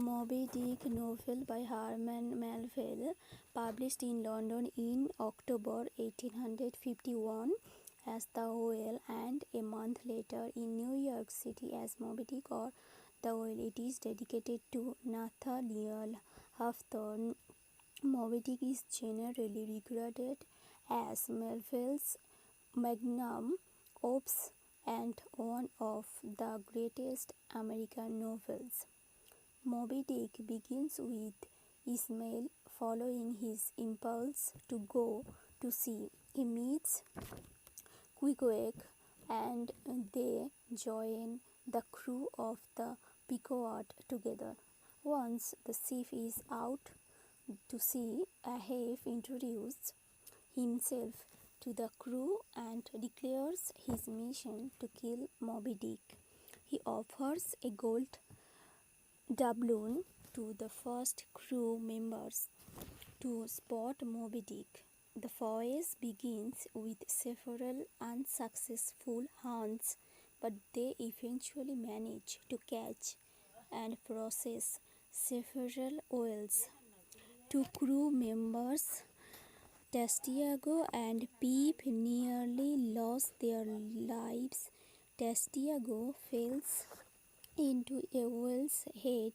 Moby Dick novel by Hermann Melville, published in London in October 1851 as The Whale, and a month later in New York City as Moby Dick or The Whale. It is dedicated to Nathaniel Hawthorne. Moby Dick is generally regarded as Melville's magnum opus and one of the greatest American novels. Moby Dick begins with Ishmael following his impulse to go to sea. He meets Queequeg and they join the crew of the Pequod together. Once the ship is out to sea, Ahab introduces himself to the crew and declares his mission to kill Moby Dick. He offers a gold doubloon to the first crew members to spot Moby Dick. The voyage begins with several unsuccessful hunts, but they eventually manage to catch and process several whales. Two crew members, Testiago and Peep, nearly lost their lives. Testiago falls into a whale's head.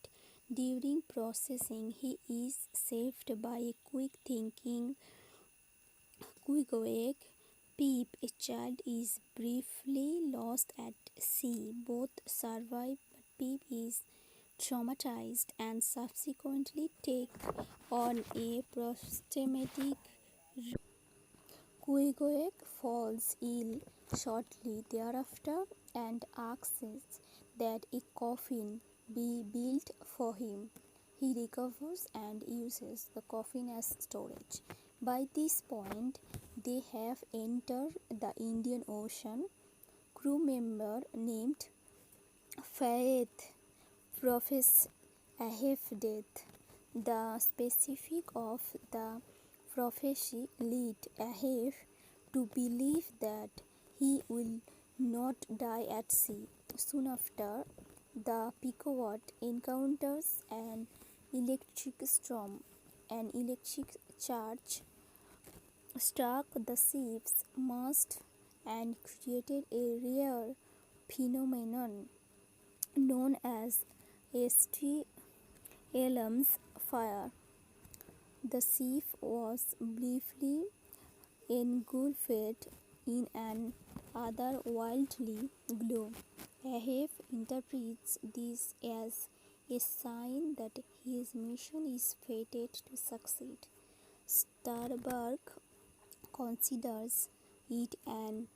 During processing, he is saved by a quick-thinking queequeg. Peep, a child, is briefly lost at sea. Both survive, but Peep is traumatized and subsequently takes on a prosthetic. Queequeg falls ill shortly thereafter and asks that a coffin be built for him. He recovers and uses the coffin as storage. By this point, they have entered the Indian Ocean. Crew member named Faith professes Ahab's death. The specific of the prophecy lead Ahab to believe that he will not die at sea. Soon after, the Pequod encounters an electric storm. An electric charge struck the ship's mast and created a rare phenomenon known as Elam's fire. The ship was briefly engulfed in an otherworldly glow. Ahab interprets this as a sign that his mission is fated to succeed. Starbuck considers it an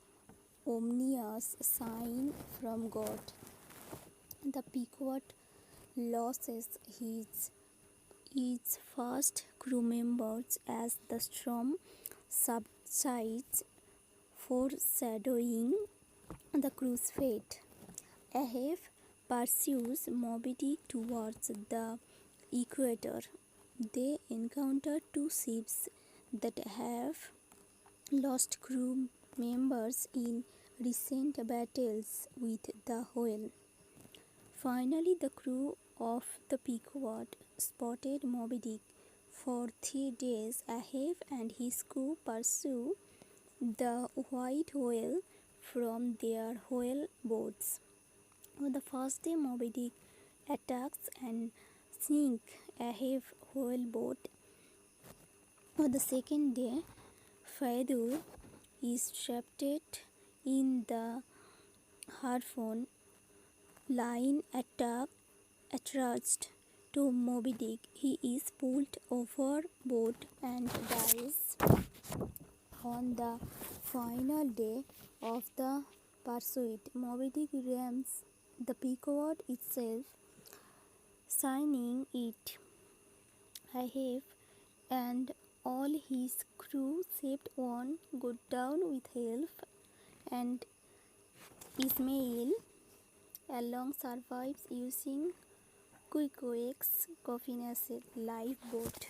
ominous sign from God. The Pequod loses its first crew members as the storm subsides, foreshadowing the crew's fate. Ahab pursues Moby Dick towards the equator. They encounter two ships that have lost crew members in recent battles with the whale. Finally, the crew of the Pequod spotted Moby Dick. For 3 days, Ahab and his crew pursue the white whale from their whale boats. On the first day, Moby Dick attacks and sinks Ahab's whale boat. On the second day, Faithful is trapped in the harpoon line attached to Moby Dick. He is pulled overboard and dies. On the final day of the pursuit, Moby Dick rams the Pequod itself, sinking it. Ahab and all his crew, save one, go down with help, and Ishmael alone survives using Queequeg's coffin as a lifeboat.